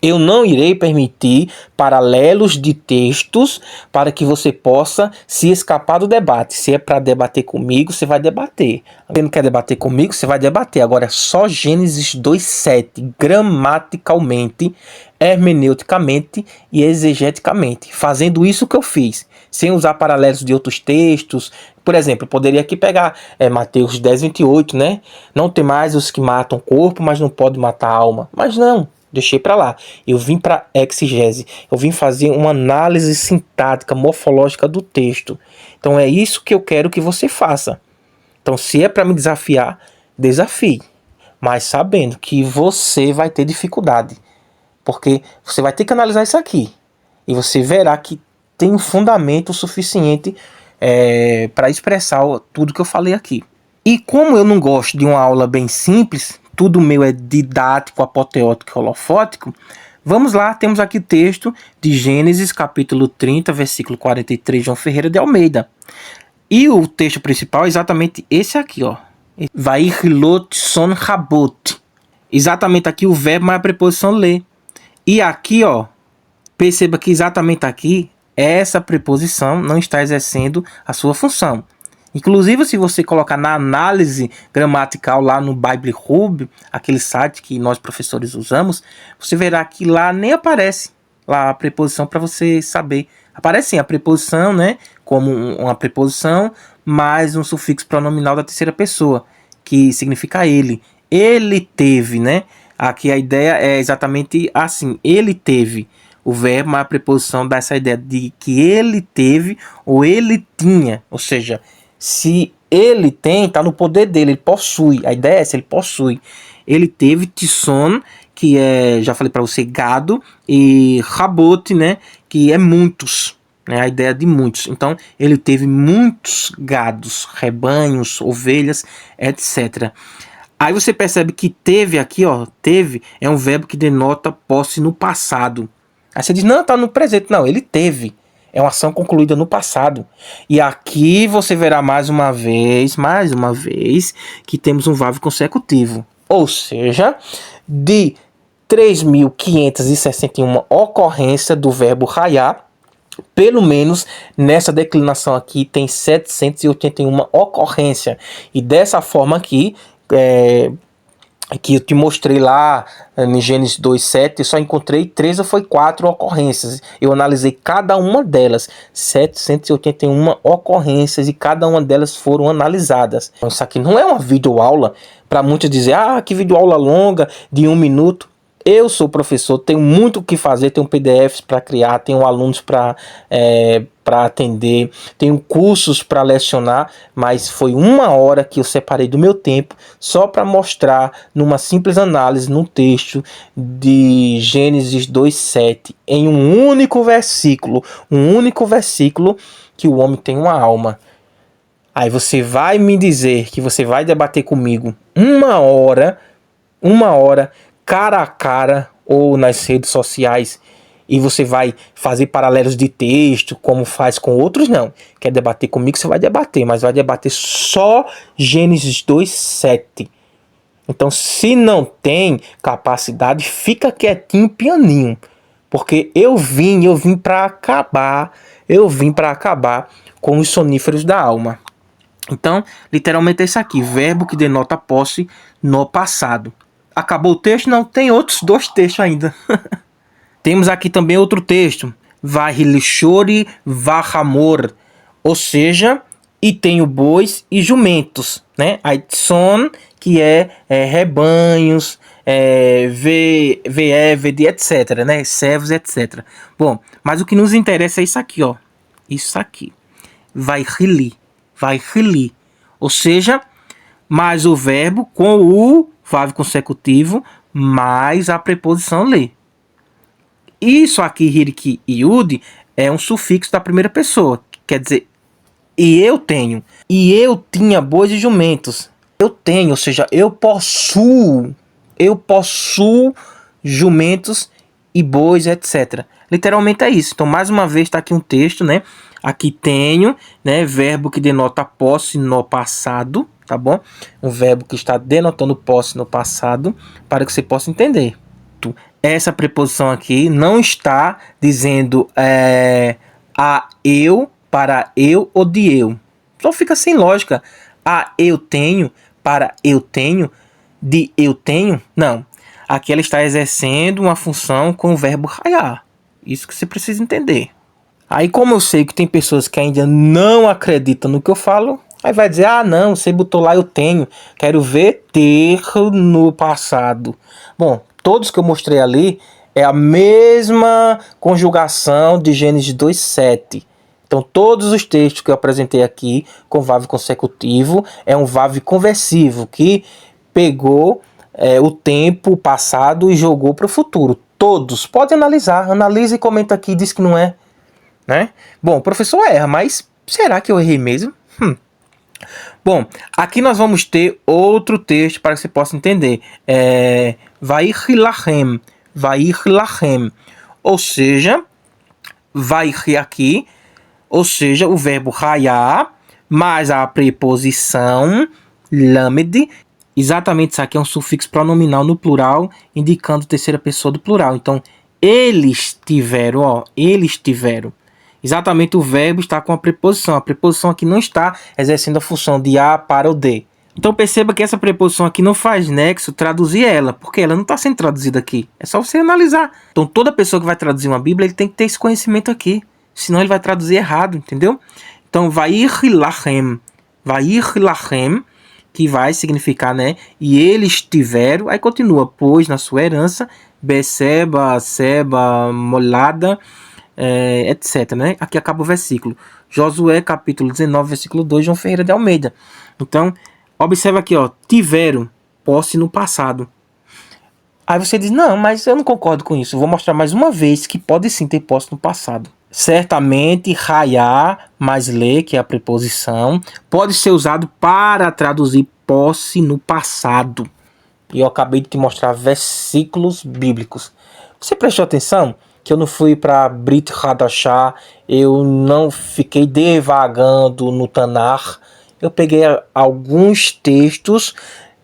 Eu não irei permitir paralelos de textos para que você possa se escapar do debate. Se é para debater comigo, você vai debater. Se não quer debater comigo, você vai debater. Agora é só Gênesis 2:7, gramaticalmente, hermeneuticamente e exegeticamente. Fazendo isso que eu fiz, sem usar paralelos de outros textos. Por exemplo, eu poderia aqui pegar Mateus 10:28, né? Não tem mais os que matam o corpo, mas não podem matar a alma. Mas não. Deixei para lá. Eu vim para exegese. Eu vim fazer uma análise sintática, morfológica do texto. Então é isso que eu quero que você faça. Então se é para me desafiar, desafie. Mas sabendo que você vai ter dificuldade. Porque você vai ter que analisar isso aqui. E você verá que tem um fundamento suficiente para expressar tudo que eu falei aqui. E como eu não gosto de uma aula bem simples, tudo meu é didático, apoteótico e holofótico, vamos lá, temos aqui o texto de Gênesis, capítulo 30, versículo 43, João Ferreira de Almeida. E o texto principal é exatamente esse aqui, ó. Vaihilot son rabot. Exatamente aqui o verbo mais a preposição ler. E aqui, ó, perceba que exatamente aqui, essa preposição não está exercendo a sua função. Inclusive, se você colocar na análise gramatical lá no Bible Hub, aquele site que nós professores usamos, você verá que lá nem aparece lá a preposição para você saber. Aparece sim a preposição, né, como uma preposição, mais um sufixo pronominal da terceira pessoa, que significa ele. Ele teve, né? Aqui a ideia é exatamente assim. Ele teve. O verbo, mas a preposição dá essa ideia de que ele teve ou ele tinha. Ou seja, se ele tem, está no poder dele, ele possui. A ideia é essa, ele possui. Ele teve tisson, que é, já falei para você, gado, e rabot, né, que é muitos, né, a ideia de muitos. Então, ele teve muitos gados, rebanhos, ovelhas, etc. Aí você percebe que teve aqui, ó, teve é um verbo que denota posse no passado. Aí você diz, não, tá no presente. Não, ele teve. É uma ação concluída no passado. E aqui você verá mais uma vez, que temos um verbo consecutivo. Ou seja, de 3.561 ocorrências do verbo raiar, pelo menos nessa declinação aqui tem 781 ocorrências. E dessa forma aqui, que eu te mostrei lá em Gênesis 2:7, eu só encontrei 3 ou foi 4 ocorrências. Eu analisei cada uma delas, 781 ocorrências, e cada uma delas foram analisadas. Então, isso aqui não é uma videoaula para muitos dizer, que videoaula longa de 1 minuto. Eu sou professor, tenho muito o que fazer, tenho PDFs para criar, tenho alunos para atender, tenho cursos para lecionar, mas foi 1 hora que eu separei do meu tempo só para mostrar numa simples análise no texto de Gênesis 2:7, em um único versículo, que o homem tem uma alma. Aí você vai me dizer que você vai debater comigo 1 hora, cara a cara, ou nas redes sociais, e você vai fazer paralelos de texto, como faz com outros? Não. Quer debater comigo, você vai debater, mas vai debater só Gênesis 2:7. Então, se não tem capacidade, fica quietinho, pianinho. Porque eu vim para acabar com os soníferos da alma. Então, literalmente é isso aqui, verbo que denota posse no passado. Acabou o texto? Não, tem outros 2 textos ainda. Temos aqui também outro texto, Vahilishori Vahamor, ou seja, e tenho bois e jumentos, né? Aitson, que é rebanhos, veeved, etc, né? Servos, etc. Bom, mas o que nos interessa é isso aqui, ó. Isso aqui. Vaihili, ou seja, mais o verbo com o verbo consecutivo mais a preposição ler. Isso aqui, Hiriki e Yudi, é um sufixo da primeira pessoa. Quer dizer, e eu tenho. E eu tinha bois e jumentos. Eu tenho, ou seja, eu possuo jumentos e bois, etc. Literalmente é isso. Então, mais uma vez, está aqui um texto, né? Aqui tenho, né? Verbo que denota posse no passado, tá bom? Um verbo que está denotando posse no passado, para que você possa entender. Essa preposição aqui não está dizendo a eu, para eu ou de eu. Então fica sem lógica. A eu tenho, para eu tenho, de eu tenho. Não. Aqui ela está exercendo uma função com o verbo raiar. Isso que você precisa entender. Aí, como eu sei que tem pessoas que ainda não acreditam no que eu falo, aí vai dizer, não, você botou lá eu tenho, quero ver ter no passado. Bom, todos que eu mostrei ali é a mesma conjugação de Gênesis 2:7. Então, todos os textos que eu apresentei aqui com verbo consecutivo é um verbo conversivo que pegou o tempo passado e jogou para o futuro. Todos. Pode analisar. Analisa e comenta aqui. Diz que não é. né? Bom, o professor erra, mas será que eu errei mesmo? Bom, aqui nós vamos ter outro texto para que você possa entender. Vaich lachem, vaich lachem. Ou seja, vaich aqui, ou seja, o verbo hayá, mais a preposição lamed. Exatamente isso aqui é um sufixo pronominal no plural, indicando terceira pessoa do plural. Então, eles tiveram, ó, eles tiveram. Exatamente o verbo está com a preposição. A preposição aqui não está exercendo a função de a para o de. Então perceba que essa preposição aqui não faz nexo traduzir ela, porque ela não está sendo traduzida aqui. É só você analisar. Então toda pessoa que vai traduzir uma Bíblia, ele tem que ter esse conhecimento aqui. Senão ele vai traduzir errado, entendeu? Então, vaich lachem, que vai significar, né? E eles tiveram, aí continua, pois na sua herança, Beceba, Seba, Molada, etc, né? Aqui acaba o versículo. Josué, capítulo 19, versículo 2, João Ferreira de Almeida. Então, observa aqui, ó, tiveram posse no passado. Aí você diz, não, mas eu não concordo com isso. Eu vou mostrar mais uma vez que pode sim ter posse no passado. Certamente, hayá mais le, que é a preposição, pode ser usado para traduzir posse no passado. E eu acabei de te mostrar versículos bíblicos. Você prestou atenção que eu não fui para Brit Hadashah, eu não fiquei devagando no Tanar. Eu peguei alguns textos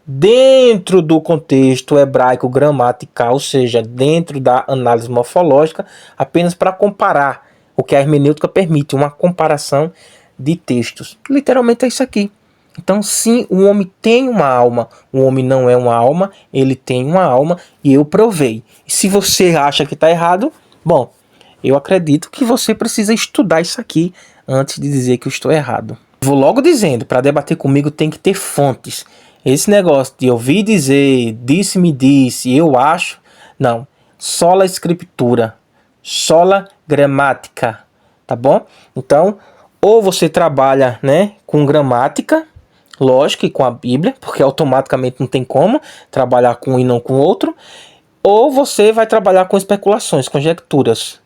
dentro do contexto hebraico gramatical, ou seja, dentro da análise morfológica, apenas para comparar o que a hermenêutica permite, uma comparação de textos. Literalmente é isso aqui. Então, sim, o homem tem uma alma. O homem não é uma alma, ele tem uma alma e eu provei. E se você acha que está errado, bom, eu acredito que você precisa estudar isso aqui antes de dizer que eu estou errado. Vou logo dizendo, para debater comigo tem que ter fontes. Esse negócio de ouvir dizer, disse-me disse, eu acho, não. Sola escritura, sola gramática, tá bom? Então, ou você trabalha, né, com gramática, lógico, e com a Bíblia, porque automaticamente não tem como trabalhar com um e não com outro, ou você vai trabalhar com especulações, conjecturas,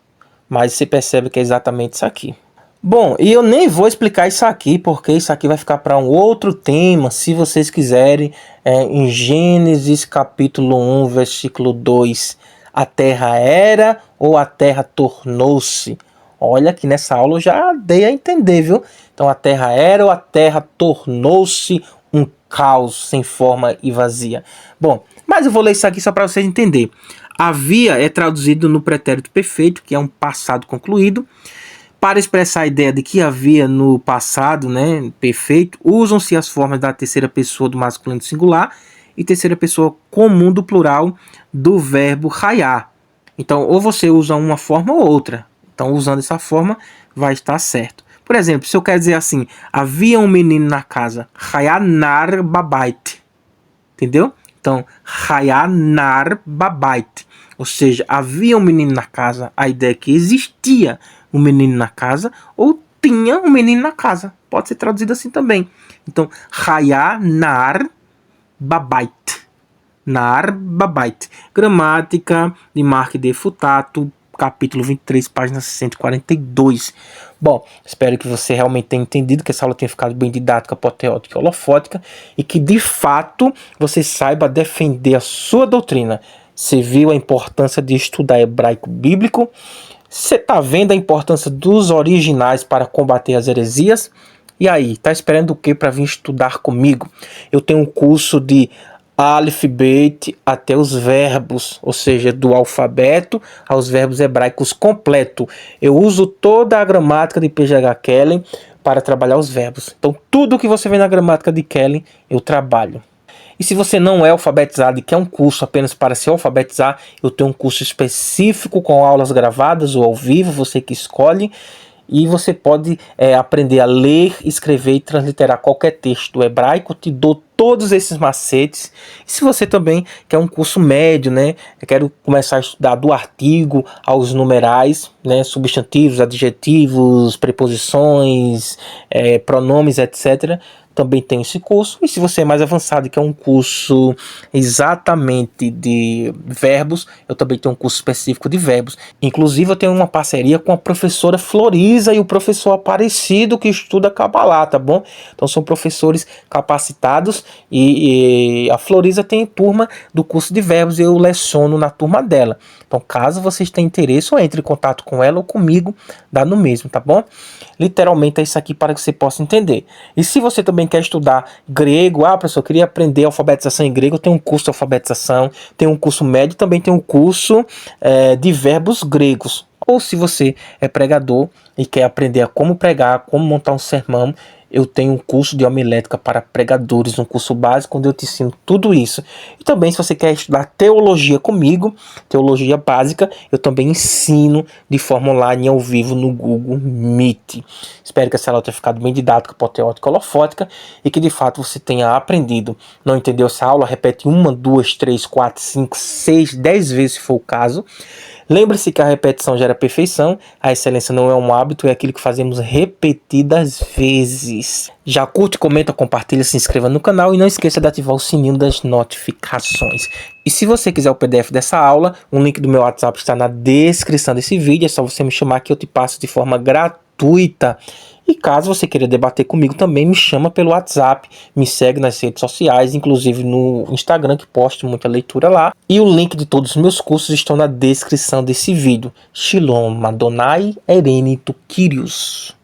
mas você percebe que é exatamente isso aqui. Bom, e eu nem vou explicar isso aqui, porque isso aqui vai ficar para um outro tema, se vocês quiserem, em Gênesis capítulo 1, versículo 2, a terra era ou a terra tornou-se? Olha que nessa aula eu já dei a entender, viu? Então a terra era ou a terra tornou-se um caos sem forma e vazia. Bom, mas eu vou ler isso aqui só para vocês entenderem. Havia é traduzido no pretérito perfeito, que é um passado concluído. Para expressar a ideia de que havia no passado, né, perfeito, usam-se as formas da terceira pessoa do masculino singular e terceira pessoa comum do plural do verbo hayá. Então, ou você usa uma forma ou outra. Então, usando essa forma, vai estar certo. Por exemplo, se eu quero dizer assim, havia um menino na casa, hayanar babait. Entendeu? Então, hayanar babait. Ou seja, havia um menino na casa, a ideia é que existia um menino na casa, ou tinha um menino na casa. Pode ser traduzido assim também. Então, hayanar babait. Nar babait. Gramática de Mark de Futato, capítulo 23, página 142. Bom, espero que você realmente tenha entendido, que essa aula tenha ficado bem didática, apoteótica e holofótica, e que de fato você saiba defender a sua doutrina. Você viu a importância de estudar hebraico bíblico? Você está vendo a importância dos originais para combater as heresias? E aí, tá esperando o que para vir estudar comigo? Eu tenho um curso de Aleph, Bet até os verbos, ou seja, do alfabeto aos verbos hebraicos completo. Eu uso toda a gramática de PGH Kellen para trabalhar os verbos. Então, tudo que você vê na gramática de Kellen, eu trabalho. E se você não é alfabetizado e quer um curso apenas para se alfabetizar, eu tenho um curso específico com aulas gravadas ou ao vivo, você que escolhe. E você pode aprender a ler, escrever e transliterar qualquer texto do hebraico. Te dou todos esses macetes. E se você também quer um curso médio, né? Eu quero começar a estudar do artigo aos numerais, né? Substantivos, adjetivos, preposições, pronomes, etc. Também tem esse curso. E se você é mais avançado e quer um curso exatamente de verbos, eu também tenho um curso específico de verbos. Inclusive eu tenho uma parceria com a professora Florisa e o professor Aparecido, que estuda Cabalá, tá bom? Então são professores capacitados e a Florisa tem turma do curso de verbos e eu leciono na turma dela. Então caso vocês tenham interesse, ou entre em contato com ela ou comigo, dá no mesmo, tá bom? Literalmente é isso aqui para que você possa entender. E se você também quer estudar grego, professor, eu queria aprender alfabetização em grego, eu tenho um curso de alfabetização, tenho um curso médio, também tenho um curso de verbos gregos. Ou se você é pregador e quer aprender a como pregar, como montar um sermão, eu tenho um curso de homilética para pregadores, um curso básico onde eu te ensino tudo isso. E também se você quer estudar teologia comigo, teologia básica, eu também ensino de forma online ao vivo no Google Meet. Espero que essa aula tenha ficado bem didática, apoteótica, holofótica e que de fato você tenha aprendido. Não entendeu essa aula? Repete 1, 2, 3, 4, 5, 6, 10 vezes se for o caso. Lembre-se que a repetição gera perfeição, a excelência não é um hábito, é aquilo que fazemos repetidas vezes. Já curte, comenta, compartilha, se inscreva no canal e não esqueça de ativar o sininho das notificações. E se você quiser o PDF dessa aula, o link do meu WhatsApp está na descrição desse vídeo, é só você me chamar que eu te passo de forma gratuita. E caso você queira debater comigo também, me chama pelo WhatsApp, me segue nas redes sociais, inclusive no Instagram, que posto muita leitura lá. E o link de todos os meus cursos estão na descrição desse vídeo. Shalom Adonai Erene tu Kyrios.